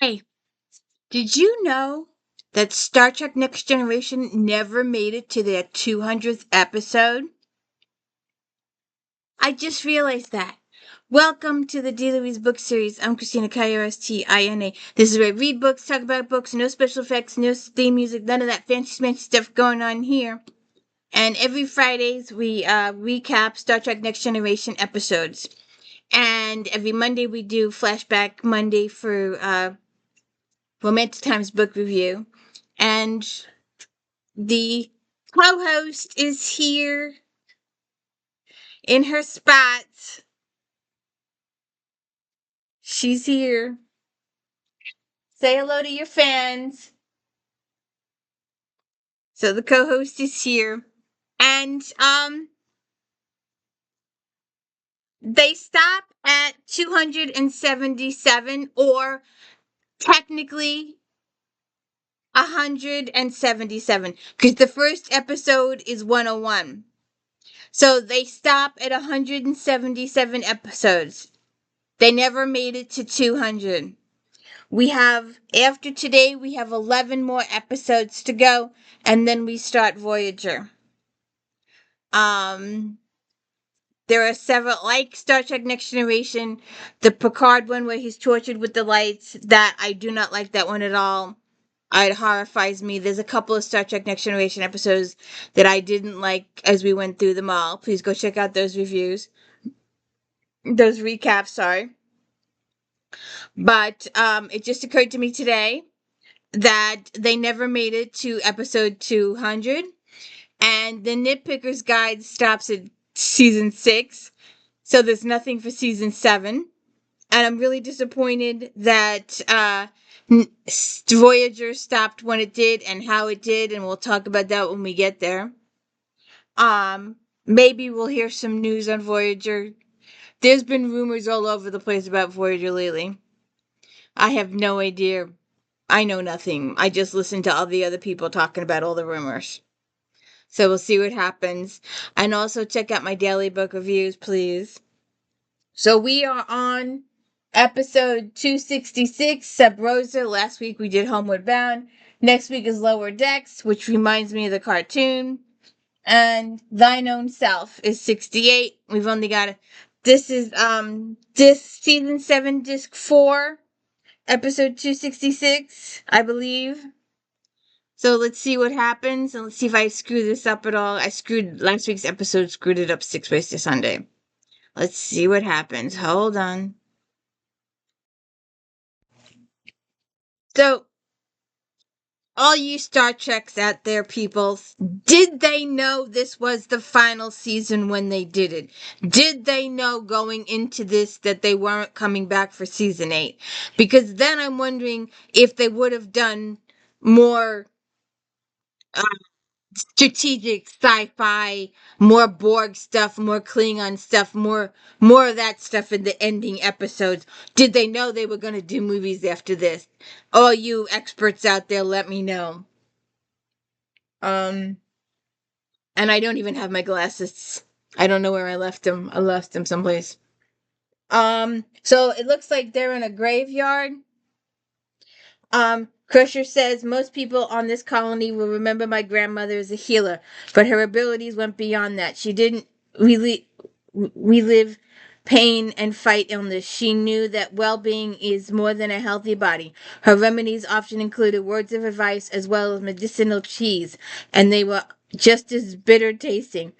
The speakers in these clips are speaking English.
Hey, did you know that Star Trek Next Generation never made it to their 200th episode? I just realized that. Welcome to the D. Louise book series. I'm Christina K-R-S-T-I-N-A. This is where I read books, talk about books, no special effects, no theme music, none of that fancy smancy stuff going on here. And every Fridays we recap Star Trek Next Generation episodes. And every Monday we do Flashback Monday for Romantic Times book review. And the co-host is here in her spot. She's here. Say hello to your fans. So the co-host is here. And they stop at 277, or technically 177, because the first episode is 101. So they stop at 177 episodes. They never made it to 200. After today, we have 11 more episodes to go, and then we start Voyager. There are several, like Star Trek Next Generation, the Picard one where he's tortured with the lights. That I do not like that one at all. It horrifies me. There's a couple of Star Trek Next Generation episodes that I didn't like as we went through them all. Please go check out those reviews. Those recaps, sorry. But it just occurred to me today that they never made it to episode 200. And the Nitpicker's Guide stops at season 6. So there's nothing for season 7. And I'm really disappointed that Voyager stopped when it did and how it did. And we'll talk about that when we get there. Maybe we'll hear some news on Voyager. There's been rumors all over the place about Voyager lately. I have no idea. I know nothing. I just listen to all the other people talking about all the rumors. So we'll see what happens. And also check out my daily book reviews, please. So we are on episode 266, Sub Rosa. Last week we did Homeward Bound. Next week is Lower Decks, which reminds me of the cartoon. And Thine Own Self is 68. We've only got this is disc season 7, disc 4, episode 266, I believe. So let's see what happens, and let's see if I screw this up at all. I screwed last week's episode, screwed it up 6 ways to Sunday. Let's see what happens. Hold on. So, all you Star Treks out there, people, did they know this was the final season when they did it? Did they know going into this that they weren't coming back for season 8? Because then I'm wondering if they would have done more strategic sci-fi, more Borg stuff, more Klingon stuff, more of that stuff in the ending episodes. Did they know they were going to do movies after this? All you experts out there, let me know. And I don't even have my glasses. I don't know where I left them. I left them someplace. So it looks like they're in a graveyard. Crusher says most people on this colony will remember my grandmother as a healer, but her abilities went beyond that. She didn't really relive pain and fight illness. She knew that well-being is more than a healthy body. Her remedies often included words of advice as well as medicinal cheese, and they were just as bitter tasting.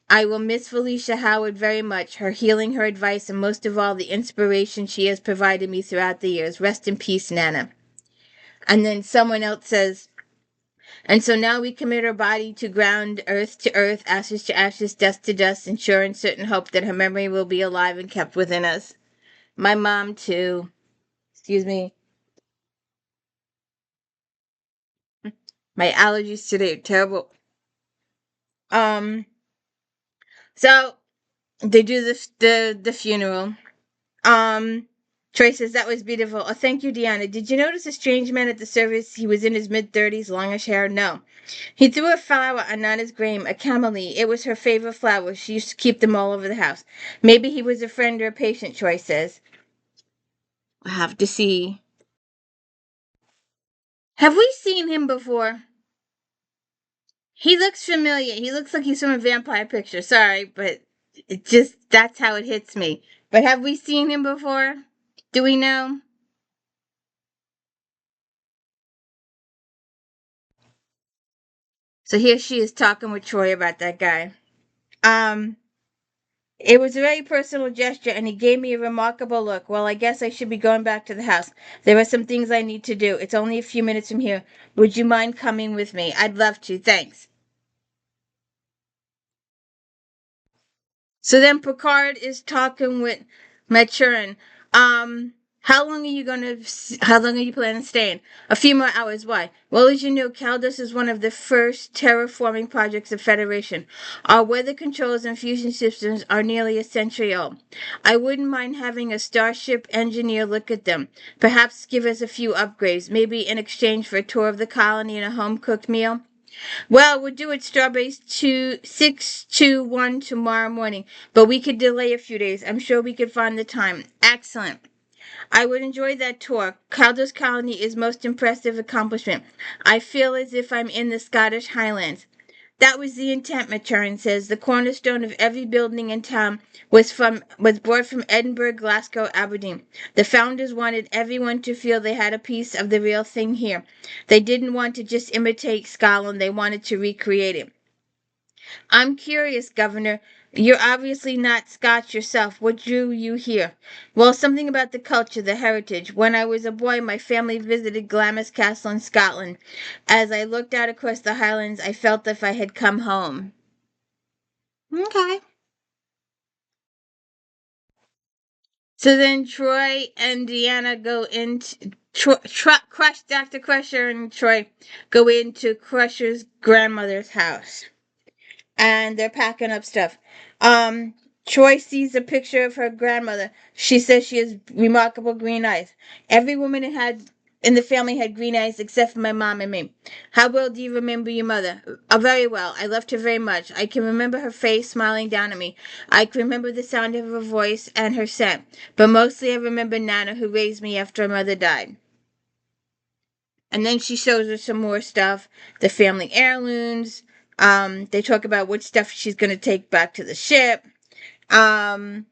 I will miss Felicia Howard very much, her healing, her advice, and most of all, the inspiration she has provided me throughout the years. Rest in peace, Nana. And then someone else says, and so now we commit our body to ground, earth to earth, ashes to ashes, dust to dust, in sure and certain hope that her memory will be alive and kept within us. My mom, too. Excuse me. My allergies today are terrible. So they do the funeral. Troy says that was beautiful. Oh, thank you, Deanna. Did you notice a strange man at the service? He was in his mid-30s, longish hair. No. He threw a flower on Nana's grave, a camellia. It was her favorite flower. She used to keep them all over the house. Maybe he was a friend or a patient, Troy says. I have to see. Have we seen him before? He looks familiar. He looks like he's from a vampire picture. Sorry, but it just, that's how it hits me. But have we seen him before? Do we know? So here she is talking with Troy about that guy. Um, it was a very personal gesture, and he gave me a remarkable look. Well, I guess I should be going back to the house. There are some things I need to do. It's only a few minutes from here. Would you mind coming with me? I'd love to. Thanks. So then Picard is talking with Maturin. How long are you how long are you planning on staying? A few more hours. Why? Well, as you know, Caldas is one of the first terraforming projects of Federation. Our weather controls and fusion systems are nearly a century old. I wouldn't mind having a starship engineer look at them. Perhaps give us a few upgrades, maybe in exchange for a tour of the colony and a home-cooked meal. Well, we'll do it Starbase 2621 tomorrow morning, but we could delay a few days. I'm sure we could find the time. Excellent. I would enjoy that tour. Calder's Colony is most impressive accomplishment. I feel as if I'm in the Scottish Highlands. That was the intent, Maturin says. The cornerstone of every building in town was brought from Edinburgh, Glasgow, Aberdeen. The founders wanted everyone to feel they had a piece of the real thing here. They didn't want to just imitate Scotland, they wanted to recreate it. I'm curious, Governor. You're obviously not Scotch yourself. What drew you here? Well, something about the culture, the heritage. When I was a boy, my family visited Glamis Castle in Scotland. As I looked out across the Highlands, I felt as if I had come home. Okay. So then Troy and Deanna go into Crush, Dr. Crusher and Troy go into Crusher's grandmother's house. And they're packing up stuff. Um, Troy sees a picture of her grandmother. She says she has remarkable green eyes. Every woman in the family had green eyes except for my mom and me. How well do you remember your mother? Very well. I loved her very much. I can remember her face smiling down at me. I can remember the sound of her voice and her scent. But mostly I remember Nana, who raised me after her mother died. And then she shows her some more stuff, the family heirlooms. They talk about what stuff she's going to take back to the ship. And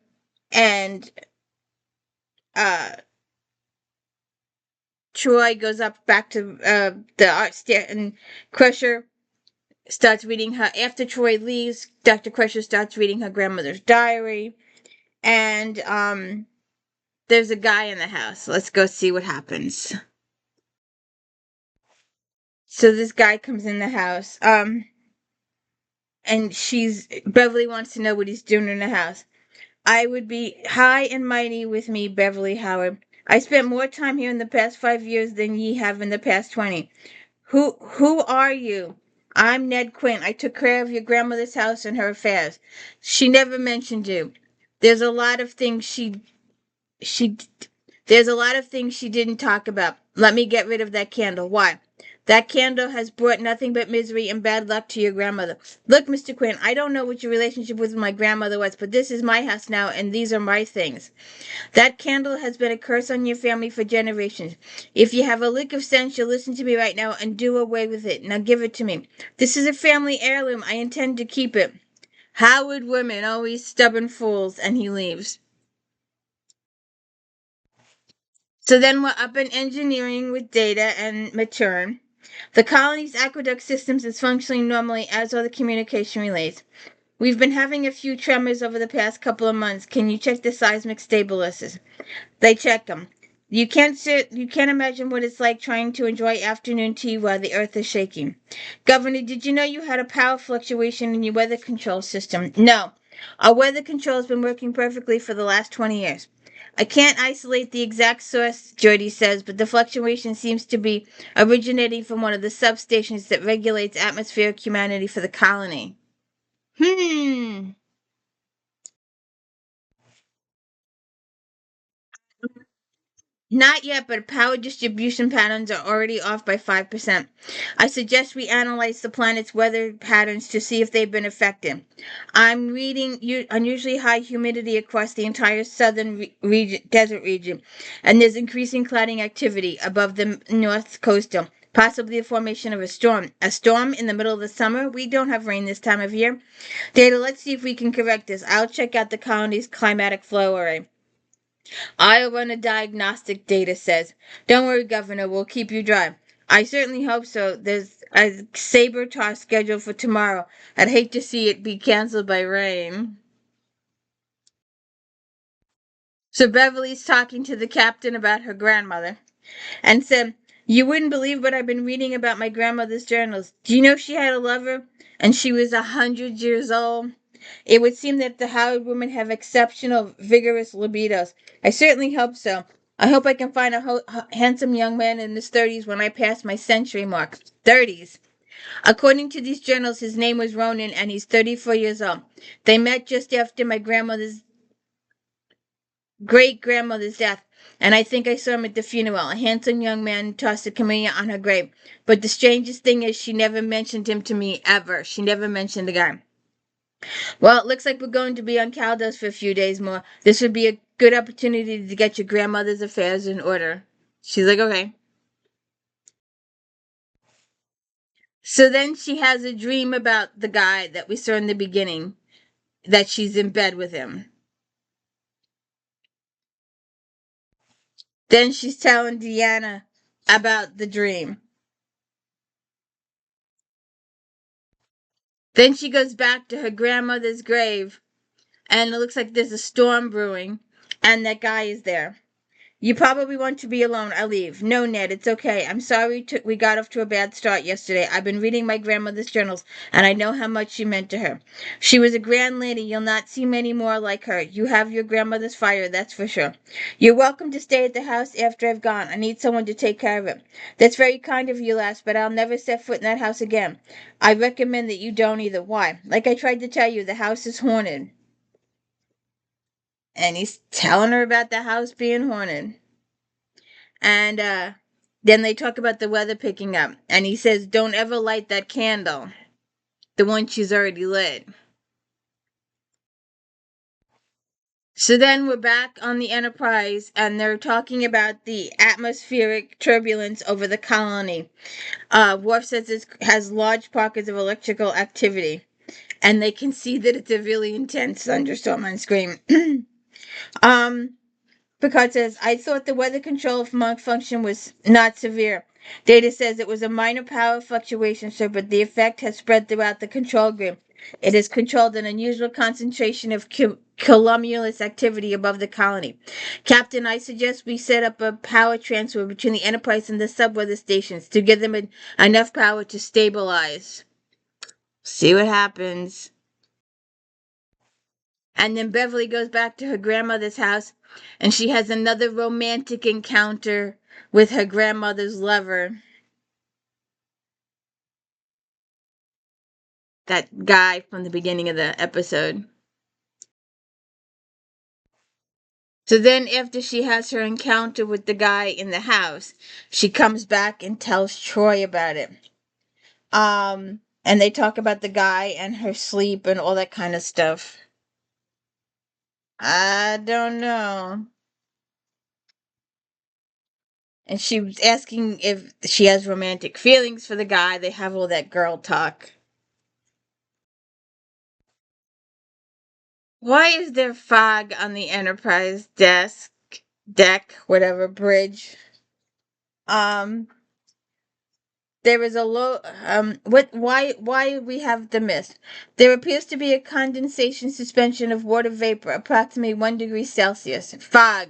uh, Troy goes up back to the art stair, and Crusher starts reading her. After Troy leaves, Dr. Crusher starts reading her grandmother's diary. And there's a guy in the house. Let's go see what happens. So this guy comes in the house. And Beverly wants to know what he's doing in the house. I would be high and mighty with me, Beverly Howard. I spent more time here in the past 5 years than ye have in the past 20. Who are you? I'm Ned Quinn. I took care of your grandmother's house and her affairs. She never mentioned you. There's a lot of things she there's a lot of things she didn't talk about. Let me get rid of that candle. Why? That candle has brought nothing but misery and bad luck to your grandmother. Look, Mr. Quinn, I don't know what your relationship with my grandmother was, but this is my house now, and these are my things. That candle has been a curse on your family for generations. If you have a lick of sense, you'll listen to me right now and do away with it. Now give it to me. This is a family heirloom. I intend to keep it. Howard women, always stubborn fools, and he leaves. So then we're up in engineering with Data and Maturin. The colony's aqueduct systems is functioning normally, as are the communication relays. We've been having a few tremors over the past couple of months. Can you check the seismic stabilizers? They check them. You can't imagine what it's like trying to enjoy afternoon tea while the earth is shaking. Governor, did you know you had a power fluctuation in your weather control system? No. Our weather control has been working perfectly for the last 20 years. I can't isolate the exact source, Geordie says, but the fluctuation seems to be originating from one of the substations that regulates atmospheric humanity for the colony. Hmm. Not yet, but power distribution patterns are already off by 5%. I suggest we analyze the planet's weather patterns to see if they've been affected. I'm reading unusually high humidity across the entire southern desert region, and there's increasing clouding activity above the north coastal. Possibly the formation of a storm. A storm in the middle of the summer? We don't have rain this time of year. Data, let's see if we can correct this. I'll check out the colony's climatic flow array. I'll run a diagnostic, Data says. Don't worry, Governor, we'll keep you dry. I certainly hope so. There's a saber toss scheduled for tomorrow. I'd hate to see it be canceled by rain. So Beverly's talking to the captain about her grandmother and said, "You wouldn't believe what I've been reading about my grandmother's journals. Do you know she had a lover and she was 100 years old? It would seem that the Howard women have exceptional, vigorous libidos. I certainly hope so. I hope I can find a handsome young man in his 30s when I pass my century mark. 30s. According to these journals, his name was Ronan and he's 34 years old. They met just after my grandmother's great grandmother's death, and I think I saw him at the funeral. A handsome young man tossed a camellia on her grave. But the strangest thing is she never mentioned him to me, ever. She never mentioned the guy. Well, it looks like we're going to be on Caldos for a few days more. This would be a good opportunity to get your grandmother's affairs in order." She's like, "Okay." So then she has a dream about the guy that we saw in the beginning, that she's in bed with him. Then she's telling Deanna about the dream. Then she goes back to her grandmother's grave, and it looks like there's a storm brewing, and that guy is there. "You probably want to be alone. I'll leave." "No, Ned, it's okay. I'm sorry we got off to a bad start yesterday. I've been reading my grandmother's journals, and I know how much she meant to her. She was a grand lady. You'll not see many more like her. You have your grandmother's fire, that's for sure. You're welcome to stay at the house after I've gone. I need someone to take care of it." "That's very kind of you, lass, but I'll never set foot in that house again." "I recommend that you don't either." "Why?" "Like I tried to tell you, the house is haunted." And he's telling her about the house being haunted. And then they talk about the weather picking up. And he says, "Don't ever light that candle, the one she's already lit." So then we're back on the Enterprise, and they're talking about the atmospheric turbulence over the colony. Worf says it has large pockets of electrical activity, and they can see that it's a really intense thunderstorm on screen. um, Picard says, "I thought the weather control malfunction was not severe." Data says, "It was a minor power fluctuation, sir, but the effect has spread throughout the control grid. It has controlled an unusual concentration of cumulus activity above the colony. Captain, I suggest we set up a power transfer between the Enterprise and the sub-weather stations to give them enough power to stabilize." See what happens. And then Beverly goes back to her grandmother's house, and she has another romantic encounter with her grandmother's lover. That guy from the beginning of the episode. So then, after she has her encounter with the guy in the house, she comes back and tells Troy about it. And they talk about the guy and her sleep and all that kind of stuff. I don't know. And she was asking if she has romantic feelings for the guy. They have all that girl talk. Why is there fog on the Enterprise deck, whatever, bridge? Um, there is a low, why we have the mist? There appears to be a condensation suspension of water vapor, approximately 1 degree Celsius. Fog.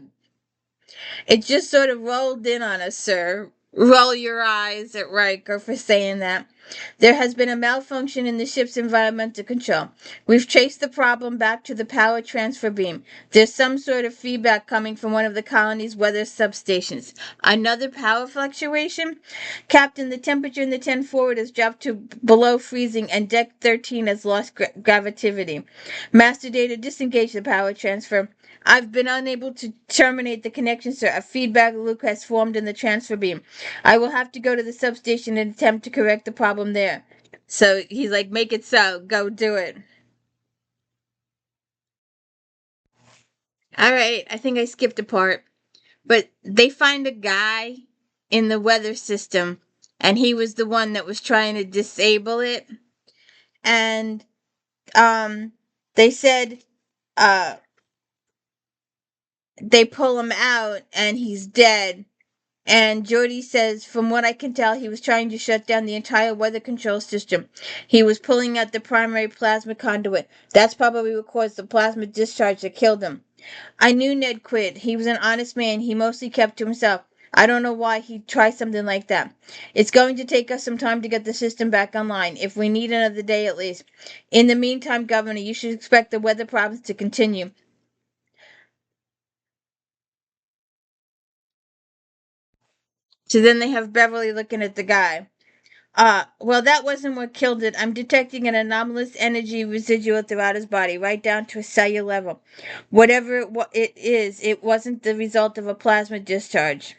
It just sort of rolled in on us, sir. Roll your eyes at Riker for saying that. There has been a malfunction in the ship's environmental control. We've traced the problem back to the power transfer beam. There's some sort of feedback coming from one of the colony's weather substations. Another power fluctuation? Captain, the temperature in the 10 forward has dropped to below freezing and deck 13 has lost gravitativity. Master Data, disengage the power transfer. I've been unable to terminate the connection, sir. A feedback loop has formed in the transfer beam. I will have to go to the substation and attempt to correct the problem there. So he's like, "Make it so. Go do it." All right. I think I skipped a part. But they find a guy in the weather system and he was the one that was trying to disable it. And um, they said uh, they pull him out, and he's dead. And Jody says, from what I can tell, he was trying to shut down the entire weather control system. He was pulling out the primary plasma conduit. That's probably what caused the plasma discharge that killed him. I knew Ned quit. He was an honest man. He mostly kept to himself. I don't know why he'd try something like that. It's going to take us some time to get the system back online, if we need another day at least. In the meantime, Governor, you should expect the weather problems to continue. So then they have Beverly looking at the guy. Well, that wasn't what killed it. I'm detecting an anomalous energy residual throughout his body, right down to a cellular level. Whatever it is, it wasn't the result of a plasma discharge.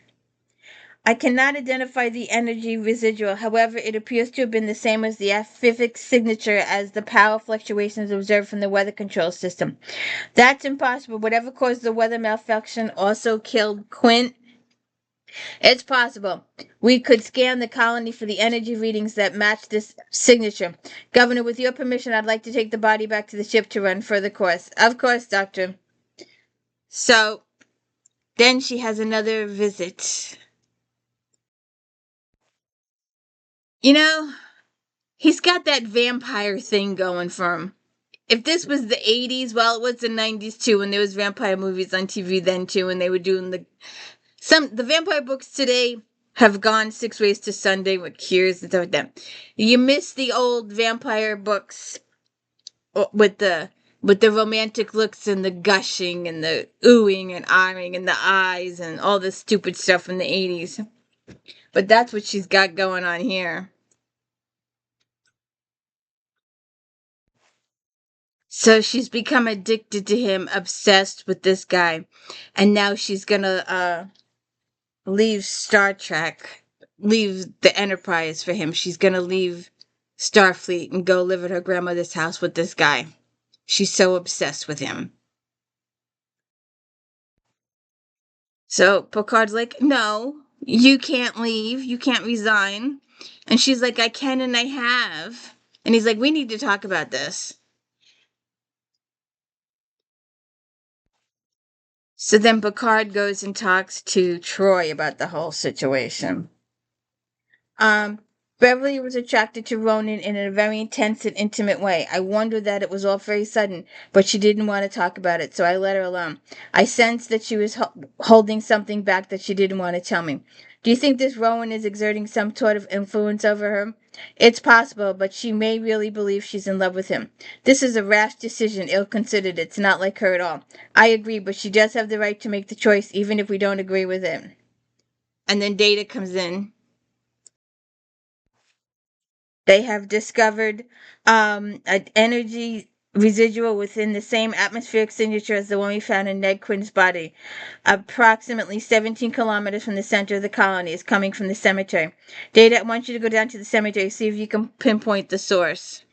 I cannot identify the energy residual. However, it appears to have been the same as the amphibic signature as the power fluctuations observed from the weather control system. That's impossible. Whatever caused the weather malfunction also killed Quint. It's possible. We could scan the colony for the energy readings that match this signature. Governor, with your permission, I'd like to take the body back to the ship to run further course. Of course, Doctor. So then she has another visit. You know, he's got that vampire thing going for him. If this was the 80s, well, it was the 90s too, when there was vampire movies on TV then too, and they were doing the vampire books today have gone 6 ways to Sunday with Cures and stuff like that. You miss the old vampire books with the romantic looks and the gushing and the oohing and ahhing and the eyes and all this stupid stuff from the 80s. But that's what she's got going on here. So she's become addicted to him, obsessed with this guy. And now she's gonna leave Star Trek, leave the Enterprise for him. She's gonna leave Starfleet and go live at her grandmother's house with this guy. She's so obsessed with him. So Picard's like, no, you can't leave. You can't resign. And she's like, I can and I have. And he's like, we need to talk about this. So then Picard goes and talks to Troy about the whole situation. Um, Beverly was attracted to Ronan in a very intense and intimate way. I wondered that it was all very sudden, but she didn't want to talk about it, so I let her alone. I sensed that she was holding something back that she didn't want to tell me. Do you think this Rowan is exerting some sort of influence over her? It's possible, but she may really believe she's in love with him. This is a rash decision, ill considered. It's not like her at all. I agree, but she does have the right to make the choice, even if we don't agree with it. And then Data comes in. They have discovered an energy residual within the same atmospheric signature as the one we found in Ned Quinn's body. Approximately 17 kilometers from the center of the colony is coming from the cemetery. Data, I want you to go down to the cemetery, see if you can pinpoint the source.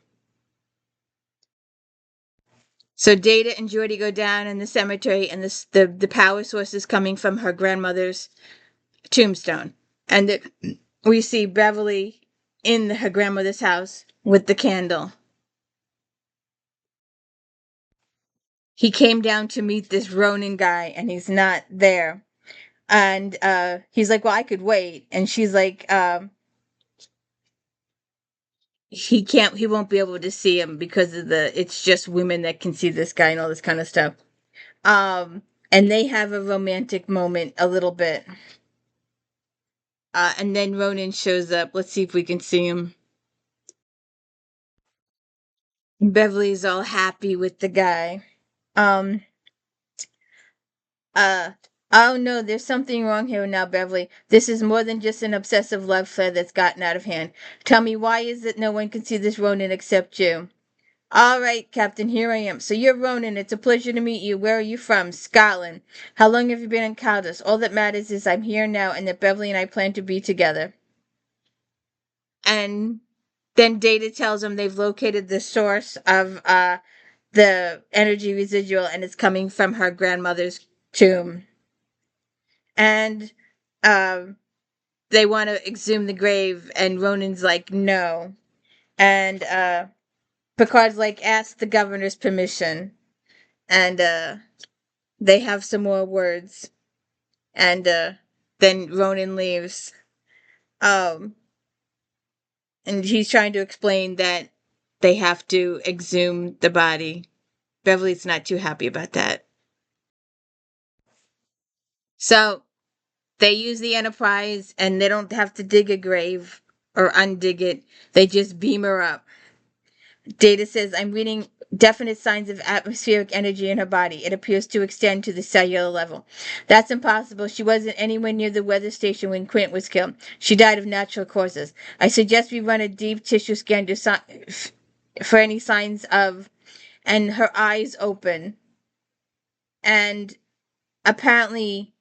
So Data and Geordi go down in the cemetery, and the power source is coming from her grandmother's tombstone. And we see Beverly in her grandmother's house with the candle. He came down to meet this Ronin guy, and he's not there. And he's like, well, I could wait. And she's like, he won't be able to see him because of it's just women that can see this guy and all this kind of stuff. And they have a romantic moment a little bit. And then Ronan shows up. Let's see if we can see him. Beverly's all happy with the guy. Um, Uh, oh no, there's something wrong here now, Beverly. This is more than just an obsessive love affair that's gotten out of hand. Tell me, why is it no one can see this Ronan except you? All right, Captain, here I am. So you're Ronan. It's a pleasure to meet you. Where are you from? Scotland. How long have you been in Caldas? All that matters is I'm here now and that Beverly and I plan to be together. And then Data tells him they've located the source of the energy residual and it's coming from her grandmother's tomb. And um they want to exhume the grave, and Ronan's like, no. And Picard's like, ask the governor's permission. And they have some more words. And then Ronan leaves. Um, and he's trying to explain that they have to exhume the body. Beverly's not too happy about that. So they use the Enterprise, and they don't have to dig a grave or undig it. They just beam her up. Data says, I'm reading definite signs of atmospheric energy in her body. It appears to extend to the cellular level. That's impossible. She wasn't anywhere near the weather station when Quint was killed. She died of natural causes. I suggest we run a deep tissue scan for any signs of. And her eyes open. And apparently,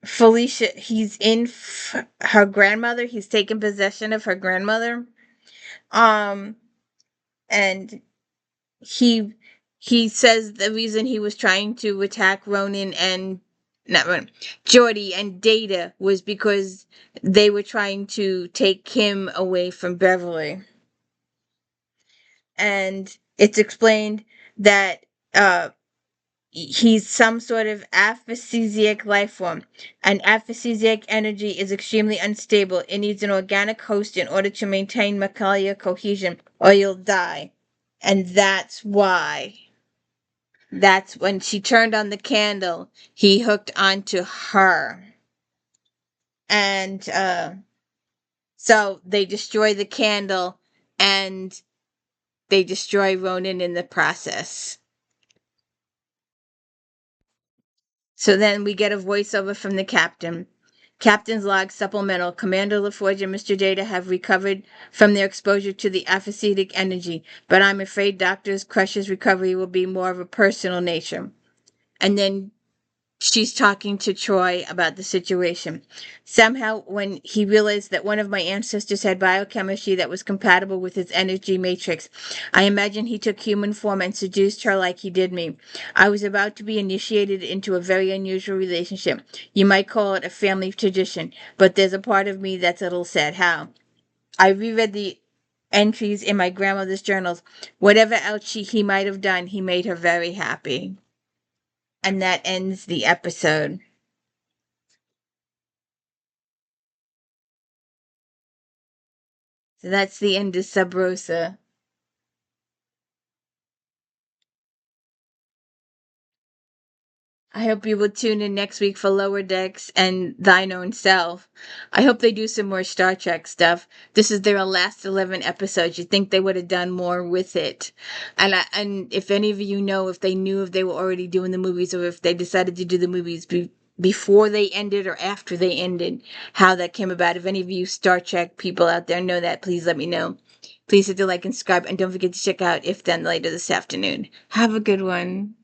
Felicia, he's in her grandmother. He's taken possession of her grandmother. Um, and he he says the reason he was trying to attack Ronan and not Ronan, Geordi and Data was because they were trying to take him away from Beverly. And it's explained that he's some sort of aphrodisiac life form. And aphrodisiac energy is extremely unstable. It needs an organic host in order to maintain molecular cohesion, or you'll die. And that's when she turned on the candle, he hooked onto her. And so they destroy the candle, and they destroy Ronan in the process. So then we get a voiceover from the captain. Captain's log supplemental. Commander LaForge and Mr. Data have recovered from their exposure to the aphacetic energy, but I'm afraid Dr. Crusher's recovery will be more of a personal nature. And then she's talking to Troy about the situation. Somehow, when he realized that one of my ancestors had biochemistry that was compatible with his energy matrix, I imagine he took human form and seduced her like he did me. I was about to be initiated into a very unusual relationship. You might call it a family tradition, but there's a part of me that's a little sad. How? I reread the entries in my grandmother's journals. Whatever else he might have done, he made her very happy. And that ends the episode. So that's the end of Sub Rosa. I hope you will tune in next week for Lower Decks and Thine Own Self. I hope they do some more Star Trek stuff. This is their last 11 episodes. You'd think they would have done more with it. And if any of you know if they knew if they were already doing the movies or if they decided to do the movies before they ended or after they ended, how that came about. If any of you Star Trek people out there know that, please let me know. Please hit the like and subscribe, and don't forget to check out If Then Later this afternoon. Have a good one.